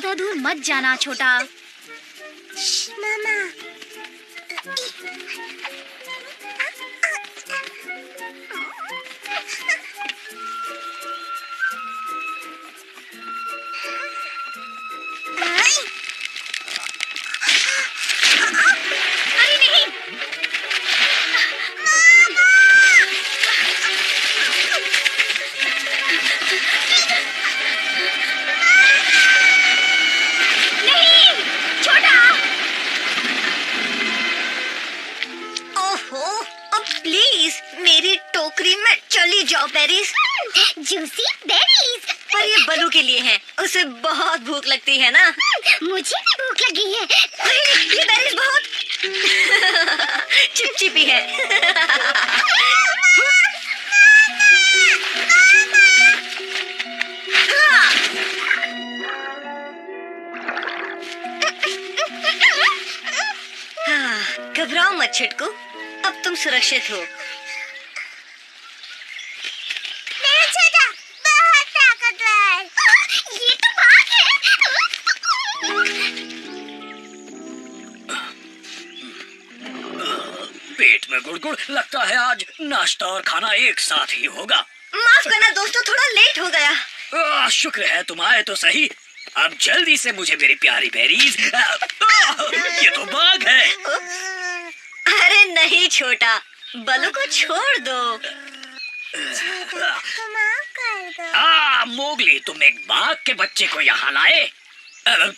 ज्यादा दूर मत जाना छोटा। मामा। अरे नहीं। नहीं छोटा। ओहो, अब प्लीज मेरी टोकरी में चली जाओ बेरीज। Juicy berries. पर ये बलू के लिए है, उसे बहुत भूख लगती है ना। मुझे भी भूख लगी है। ये बेरीज बहुत चिपचिपी है। घबराओ मत छिटकू, अब तुम सुरक्षित हो। मेरा छोटा बहुत ताकतवर। ये तो बाघ है। पेट में गुड़गुड़, लगता है आज नाश्ता और खाना एक साथ ही होगा। माफ करना दोस्तों, थोड़ा लेट हो गया। शुक्र है तुम आए तो सही। अब जल्दी से मुझे मेरी प्यारी बेरीज। ये तो बाघ है। अरे नहीं छोटा, बलू को छोड़ दो। मोगली, तुम एक बाघ के बच्चे को यहाँ लाए।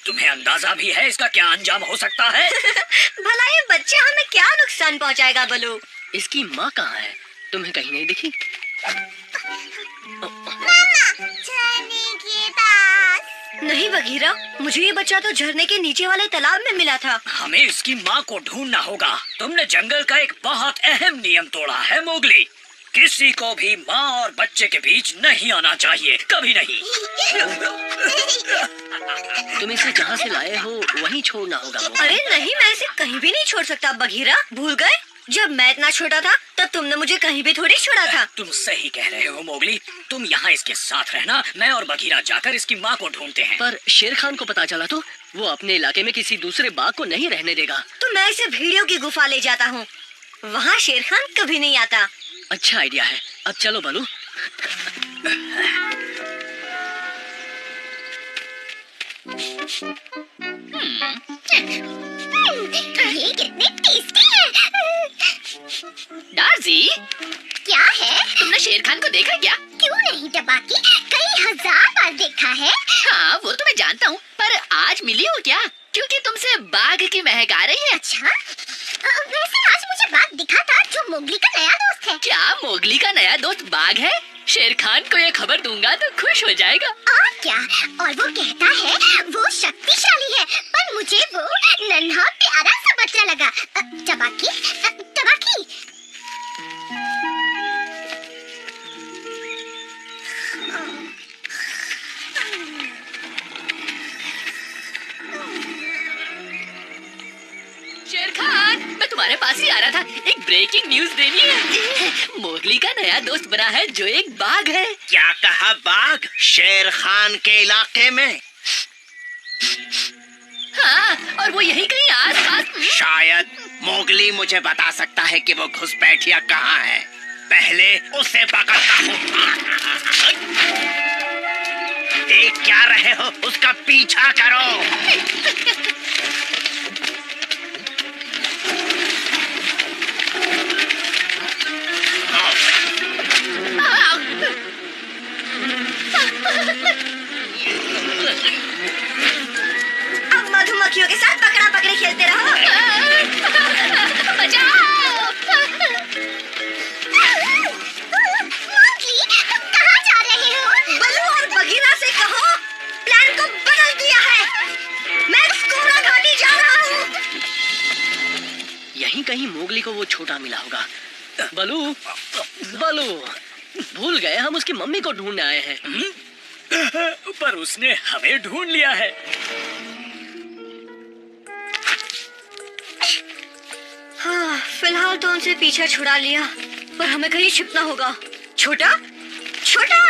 तुम्हें अंदाजा भी है इसका क्या अंजाम हो सकता है? भला ये बच्चे हमें क्या नुकसान पहुँचाएगा बलू? इसकी माँ कहाँ है? तुम्हें कहीं नहीं दिखी? नहीं बघीरा, मुझे ये बच्चा तो झरने के नीचे वाले तालाब में मिला था। हमें इसकी माँ को ढूंढना होगा। तुमने जंगल का एक बहुत अहम नियम तोड़ा है मोगली। किसी को भी माँ और बच्चे के बीच नहीं आना चाहिए, कभी नहीं। तुम इसे जहाँ से लाए हो वहीं छोड़ना होगा। अरे नहीं, मैं इसे कहीं भी नहीं छोड़ सकता बघीरा। भूल गए, जब मैं इतना छोटा था तब तुमने मुझे कहीं भी थोड़ी छोड़ा था। तुम सही कह रहे हो मोगली, तुम यहाँ इसके साथ रहना। मैं और बघीरा जाकर इसकी माँ को ढूंढते हैं। पर शेर खान को पता चला तो वो अपने इलाके में किसी दूसरे बाघ को नहीं रहने देगा। तो मैं इसे भेड़ियों की गुफा ले जाता हूँ, वहाँ शेर खान कभी नहीं आता। अच्छा आइडिया है। अब चलो बलू। ये कितने टेस्टी है। डार्जी, क्या है? तुमने शेर खान को देखा क्या? क्यों नहीं टबाकी, कई हजार बार देखा है। हाँ, वो तो मैं जानता हूँ, पर आज मिली हो क्या? क्योंकि तुमसे बाघ की महक आ रही है। अच्छा, वैसे आज मुझे बाघ दिखा था जो मोगली का नया दोस्त है। क्या मोगली का नया दोस्त बाघ है? शेर खान को ये खबर दूंगा तो खुश हो जाएगा। और क्या, और वो कहता है वो शक्तिशाली है, पर मुझे वो नन्हा प्यारा सा बच्चा लगा। टबाकी, टबाकी। शेर खान, मैं तुम्हारे पास ही आ रहा था। एक ब्रेकिंग न्यूज देनी है। मोगली का नया दोस्त बना है जो एक बाघ है। क्या कहा? बाघ शेर खान के इलाके में? हाँ, और वो यही कहीं आस-पास। शायद मोगली मुझे बता सकता है कि वो घुसपैठिया कहाँ है। पहले उसे पकड़ता हूँ। देख क्या रहे हो? उसका पीछा करो। अब मधुमक्खियों के साथ पकड़ा पकड़ी खेलते रहो। मोगली, तुम कहाँ जा रहे हो? बलू और बघीरा से कहो प्लान को बदल दिया है। मैं स्कोरा घाटी जा रहा हूँ। यहीं कहीं मोगली को वो छोटा मिला होगा। बलू, बलू, भूल गए हम उसकी मम्मी को ढूंढने आए हैं। पर उसने हमें ढूंढ लिया है। हाँ, फिलहाल तो उनसे पीछा छुड़ा लिया, पर हमें कहीं छिपना होगा। छोटा, छोटा।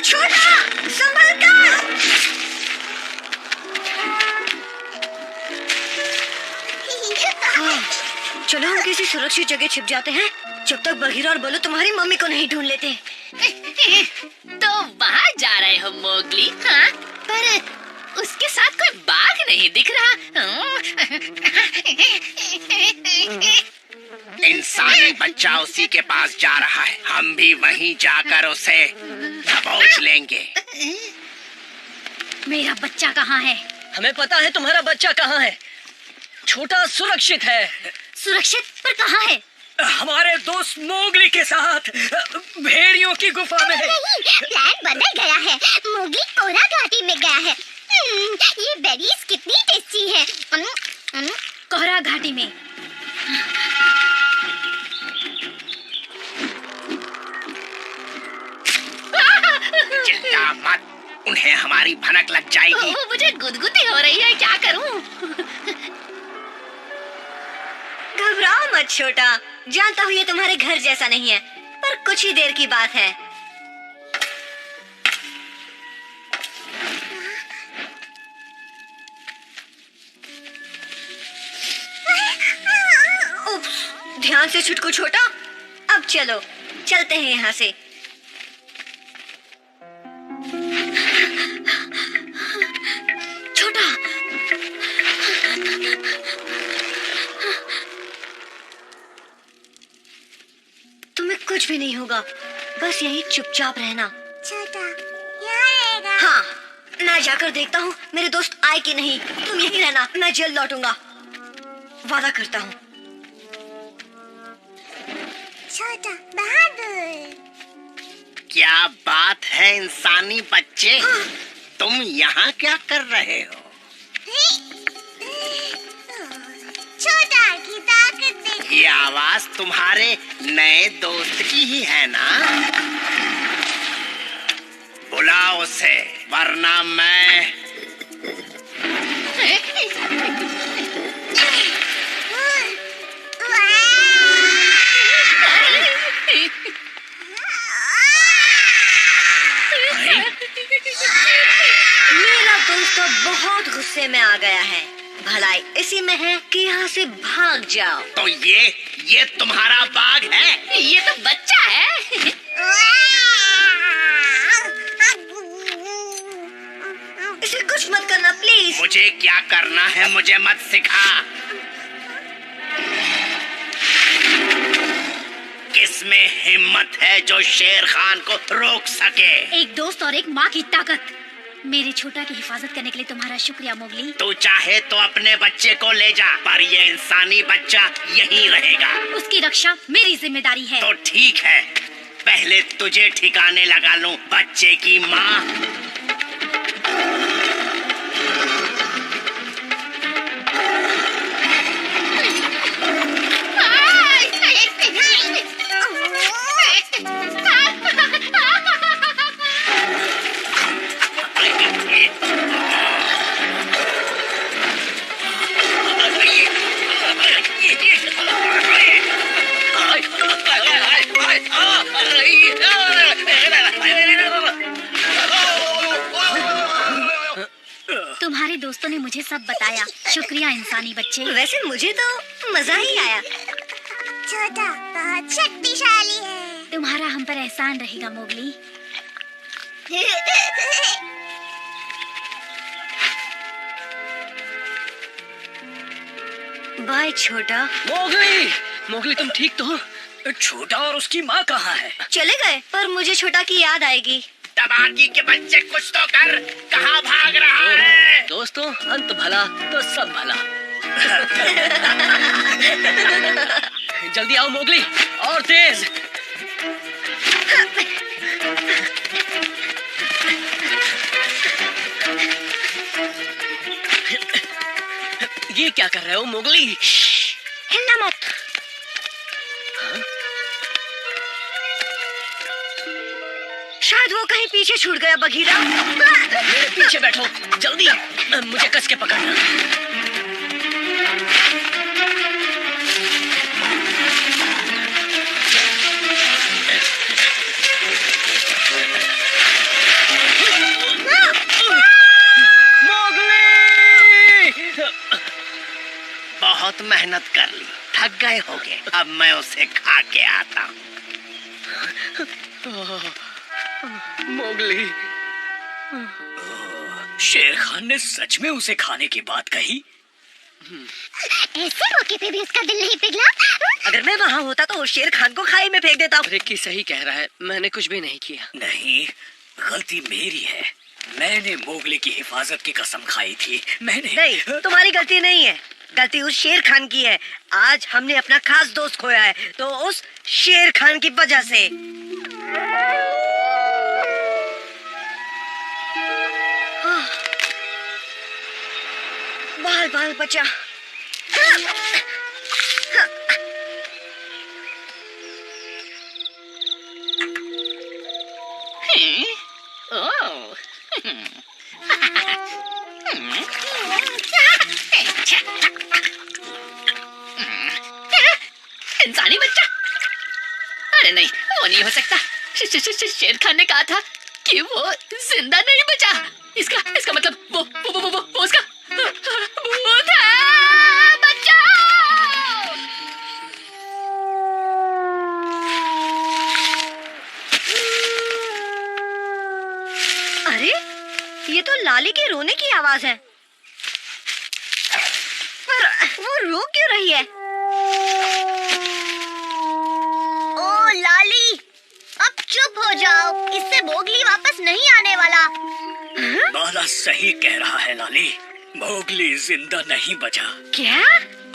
छोटा, संभल कर। हाँ, चलो हम किसी सुरक्षित जगह छिप जाते हैं जब तक बघीरा और बलू तुम्हारी मम्मी को नहीं ढूंढ लेते। तो वहाँ जा रहे हो मोगली? हाँ, पर उसके साथ कोई बाघ नहीं दिख रहा। इंसानी बच्चा उसी के पास जा रहा है, हम भी वहीं जाकर उसे दबोच लेंगे। मेरा बच्चा कहाँ है? हमें पता है तुम्हारा बच्चा कहाँ है। छोटा सुरक्षित है। सुरक्षित पर कहाँ है? हमारे दोस्त मोगली के साथ भेड़ियों की गुफा में। नहीं, प्लान बदल गया है। मोगली कोरा घाटी में गया है। ये बेरीज कितनी टेस्टी है। कोरा घाटी में। चिंता मत, उन्हें हमारी भनक लग जाएगी। मुझे गुदगुदी हो रही है, क्या करूं? घबराओ मत छोटा, जानता हूँ ये तुम्हारे घर जैसा नहीं है, पर कुछ ही देर की बात है। उप्स, ध्यान से छुटकू छोटा। अब चलो, चलते हैं यहाँ से। छोटा, तुम्हें कुछ भी नहीं होगा, बस यही चुपचाप रहना। छोटा, यहाँ रहेगा। हाँ, मैं जाकर देखता हूँ मेरे दोस्त आए कि नहीं। तुम यहीं रहना, मैं जल्द लौटूंगा, वादा करता हूँ। छोटा बहादुर। क्या बात है इंसानी बच्चे, तुम यहाँ क्या कर रहे हो? छोटा की ताकत देख। ये आवाज तुम्हारे नए दोस्त की ही है ना? बुलाओ उसे, वरना मैं। मेरा दोस्त तो बहुत गुस्से में आ गया है। भलाई इसी में है कि यहाँ से भाग जाओ। तो ये तुम्हारा बाघ है? ये तो बच्चा है। इसे कुछ मत करना प्लीज। मुझे क्या करना है मुझे मत सिखा। किसमें हिम्मत है जो शेर खान को रोक सके? एक दोस्त और एक माँ की ताकत। मेरे छोटा की हिफाजत करने के लिए तुम्हारा शुक्रिया मोगली। तू चाहे तो अपने बच्चे को ले जा, पर ये इंसानी बच्चा यहीं रहेगा। उसकी रक्षा मेरी जिम्मेदारी है। तो ठीक है, पहले तुझे ठिकाने लगा लूं, बच्चे की माँ। तुम्हारे दोस्तों ने मुझे सब बताया। शुक्रिया इंसानी बच्चे। वैसे मुझे तो मजा ही आया। छोटा बहुत शक्तिशाली है। तुम्हारा हम पर एहसान रहेगा मोगली। बाय छोटा। मोगली, मोगली तुम ठीक तो हो? छोटा और उसकी माँ कहाँ है? चले गए, पर मुझे छोटा की याद आएगी। तबाकी के बच्चे कुछ तो कर, कहाँ भाग रहा है? दोस्तों, अंत भला तो सब भला। जल्दी आओ मोगली, और तेज। ये क्या कर रहे हो मोगली? हिलना मत। शायद वो कहीं पीछे छूट गया बघीरा। मेरे पीछे बैठो, जल्दी मुझे कस के पकड़ना। मेहनत कर ली, थक गए होगे। अब मैं उसे खा के आता हूँ। मोगली, शेर खान ने सच में उसे खाने की बात कही? ऐसे मौके पे भी उसका दिल नहीं पिघला? अगर मैं वहाँ होता तो शेर खान को खाई में फेंक देता। रिक्की सही कह रहा है, मैंने कुछ भी नहीं किया। नहीं, गलती मेरी है। मैंने मोगली की हिफाजत की कसम खाई थी। मैंने नहीं, तुम्हारी गलती नहीं है, गलती उस शेर खान की है। आज हमने अपना खास दोस्त खोया है, तो उस शेर खान की वजह से। बाल बाल बचा। ओह, इंसानी बच्चा? अरे नहीं, वो नहीं हो सकता। शेर खान ने कहा था कि वो जिंदा नहीं बचा। इसका मतलब वो उसका भूत है। बचाओ! अरे, ये तो लाली के रोने की आवाज है। पर वो रो क्यों रही है? ओ लाली, अब चुप हो जाओ, इससे मोगली वापस नहीं आने वाला। बाला सही कह रहा है लाली, मोगली जिंदा नहीं बचा। क्या?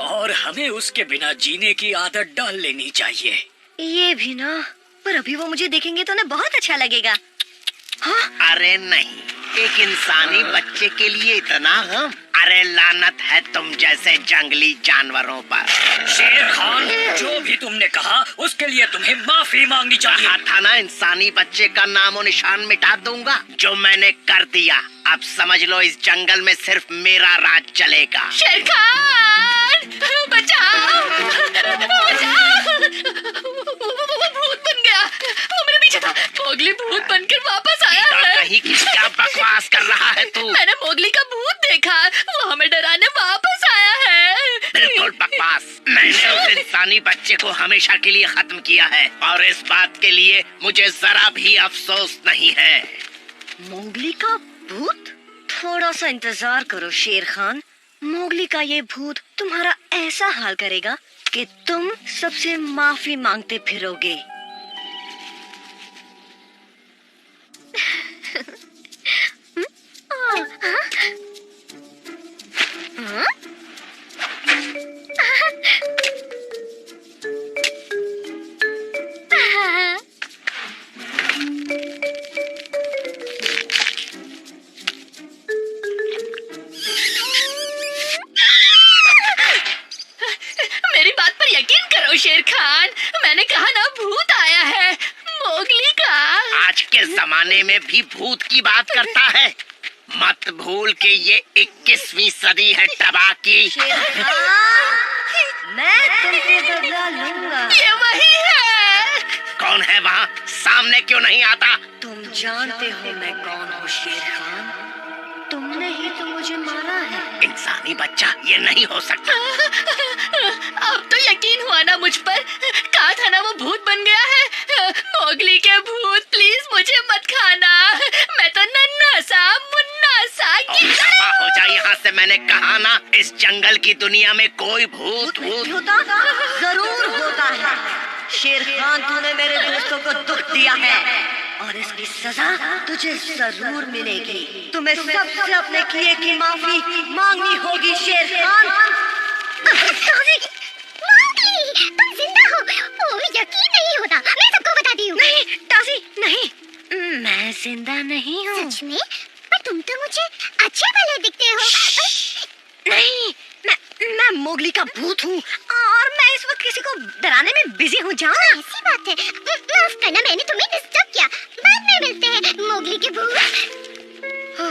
और हमें उसके बिना जीने की आदत डाल लेनी चाहिए। ये भी ना, पर अभी वो मुझे देखेंगे तो उन्हें बहुत अच्छा लगेगा। हाँ? अरे नहीं, एक इंसानी बच्चे के लिए इतना गम? अरे लानत है तुम जैसे जंगली जानवरों पर। शेर खान, जो भी तुमने कहा उसके लिए तुम्हें माफी मांगनी चाहिए। कहा था ना, इंसानी बच्चे का नामो निशान मिटा दूंगा। जो मैंने कर दिया, अब समझ लो इस जंगल में सिर्फ मेरा राज चलेगा। शेर खान, बचाओ! वो भूत बन गया। वो मेरे पीछे था। मोगली भूत बनकर वापस आया है। कहीं की क्या बकवास कर रहा है तू? मैंने मोगली का भूत देखा, वो हमें डराने वापस आया है। बिल्कुल बकवास। मैंने उस इंसानी बच्चे को हमेशा के लिए खत्म किया है और इस बात के लिए मुझे जरा भी अफसोस नहीं है। मोगली का भूत? थोड़ा सा इंतजार करो शेर खान, मोगली का ये भूत तुम्हारा ऐसा हाल करेगा कि तुम सबसे माफी मांगते फिरोगे। मेरी बात पर यकीन करो शेर खान, मैंने कहा ना भूत आया है मोगली का। आज के जमाने में भी भूत की बात करता है। मत भूल के ये 21वीं सदी है टबाकी। शेर खान, मैं तुमसे बदला लूंगा। ये वही है। कौन है वहाँ? सामने क्यों नहीं आता? तुम जानते हो मैं कौन हूँ शेर खान, तुमने ही तो मुझे मारा है। इंसानी बच्चा, ये नहीं हो सकता। अब तो यकीन हुआ ना मुझ पर। कहा था ना वो भूत बन गया है। मोगली के भूत, प्लीज मुझे मत खाना। मैं तो नन्हा सा मुन्ना सा दफा हो जा यहाँ से, मैंने कहा ना, इस जंगल की दुनिया में कोई भूत नहीं होता, जरूर होता है। शेर खान, तूने मेरे दोस्तों को दुख दिया है और इसकी सजा तुझे जरूर मिलेगी। तुम्हें सबसे अपने किए की माफी मांगनी होगी शेर खान। मोगली, तुम जिंदा हो? ओ, यकीन नहीं होता। मैं सबको बताती हूँ। नहीं टासी, नहीं, मैं जिंदा नहीं हूँ। सच में? पर तुम तो मुझे अच्छे भले दिखते हो। नहीं, मैं मोगली का भूत हूँ और मैं इस वक्त किसी को डराने में बिजी हूँ। जाओ ना। ऐसी बात है, माफ करना, मैंने तुम्हें डिस्टर्ब किया। बाद में मिलते हैं मोगली के भूत।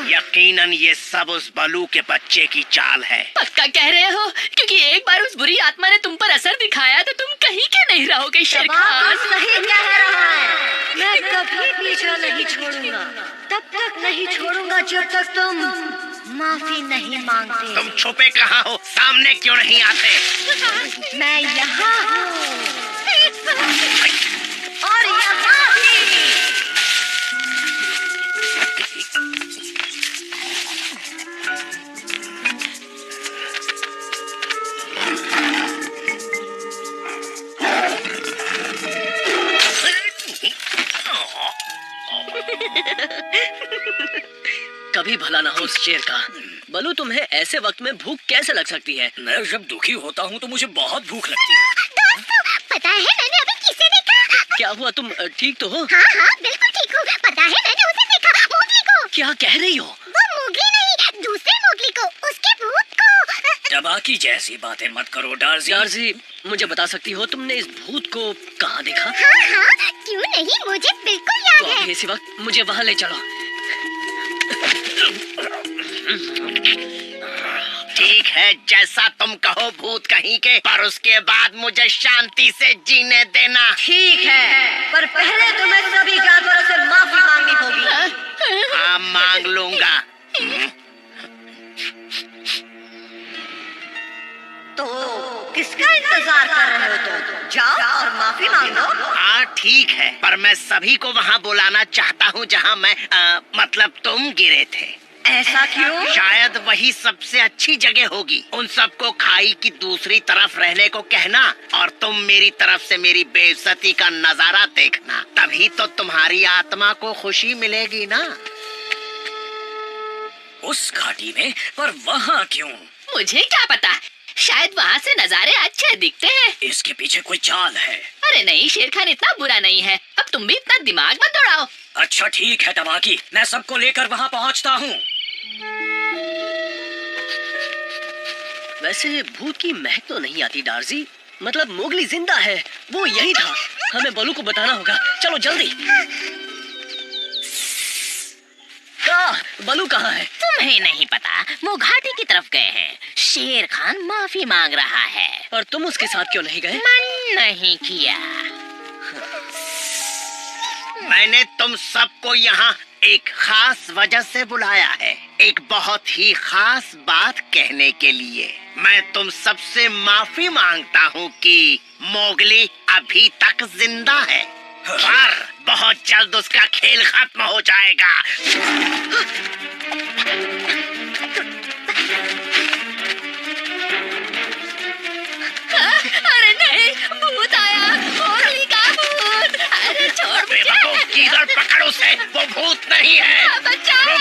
यकीनन ये सब उस बलू के बच्चे की चाल है। पक्का कह रहे हो? क्योंकि एक बार उस बुरी आत्मा ने तुम पर असर दिखाया तो तुम कहीं के नहीं रहोगे शेर खान। सही कह रहा है, मैं कभी पीछा नहीं छोड़ूंगा, तब तक नहीं छोड़ूंगा जब तक तुम माफी नहीं मांगते। तुम छुपे कहाँ हो? सामने क्यों नहीं आते? मैं यहाँ हूँ और यहाँ भी। कभी भला ना हो उस शेर का। बलू, तुम्हें ऐसे वक्त में भूख कैसे लग सकती है? मैं जब दुखी होता हूँ तो मुझे बहुत भूख लगती है। दोस्तों, पता है मैंने अभी किसे देखा? क्या हुआ, तुम ठीक तो हो? हाँ हाँ बिल्कुल ठीक हूँ। पता है मैंने उसे देखा, मोगली को। क्या कह रही हो? वो मोगली नहीं, दूसरे मोगली को, उसके भूत को। टबाकी जैसी बातें मत करो डार्जी। डार्जी, मुझे बता सकती हो तुमने इस भूत को कहाँ देखा? हाँ हाँ, क्यों नहीं, मुझे बिल्कुल याद तो है। अभी इसी वक्त मुझे वहाँ ले चलो। ठीक है, जैसा तुम कहो भूत कहीं के, पर उसके बाद मुझे शांति से जीने देना। ठीक है, पर पहले तुम्हें सभी जानवरों से माफी मांगनी होगी। हाँ, मांग लूंगा। तो किसका इंतजार कर रहे हो तुम? जाओ और माफी मांगो। हाँ ठीक है, पर मैं सभी को वहाँ बुलाना चाहता हूँ जहाँ मैं मतलब तुम गिरे थे। ऐसा क्यों? शायद वही सबसे अच्छी जगह होगी। उन सबको खाई की दूसरी तरफ रहने को कहना और तुम मेरी तरफ से मेरी बेइज्जती का नजारा देखना, तभी तो तुम्हारी आत्मा को खुशी मिलेगी ना। उस घाटी में, पर वहाँ क्यों? मुझे क्या पता, शायद वहाँ से नजारे अच्छे दिखते हैं। इसके पीछे कोई चाल है। अरे नहीं, शेर खान इतना बुरा नहीं है। अब तुम भी इतना दिमाग मत दौड़ाओ। अच्छा ठीक है टबाकी, मैं सबको लेकर वहाँ पहुँचता हूँ। वैसे भूत की महक तो नहीं आती डार्जी। मतलब मोगली जिंदा है, वो यही था। हमें बलू को बताना होगा। चलो जल्दी। बलू कहाँ है? तुम्हें नहीं पता, वो घाटी की तरफ गए हैं। शेर खान माफी मांग रहा है। और तुम उसके साथ क्यों नहीं गए? मन नहीं किया। मैंने तुम सबको यहाँ एक खास वजह से बुलाया है, एक बहुत ही खास बात कहने के लिए। मैं तुम सबसे माफी मांगता हूँ कि मोगली अभी तक जिंदा है, पर बहुत जल्द उसका खेल खत्म हो जाएगा। अरे नहीं, भूत आया, मोगली का भूत। अरे छोड़ मुझे। किधर पकड़ उसे, वो भूत नहीं है। बचाओ।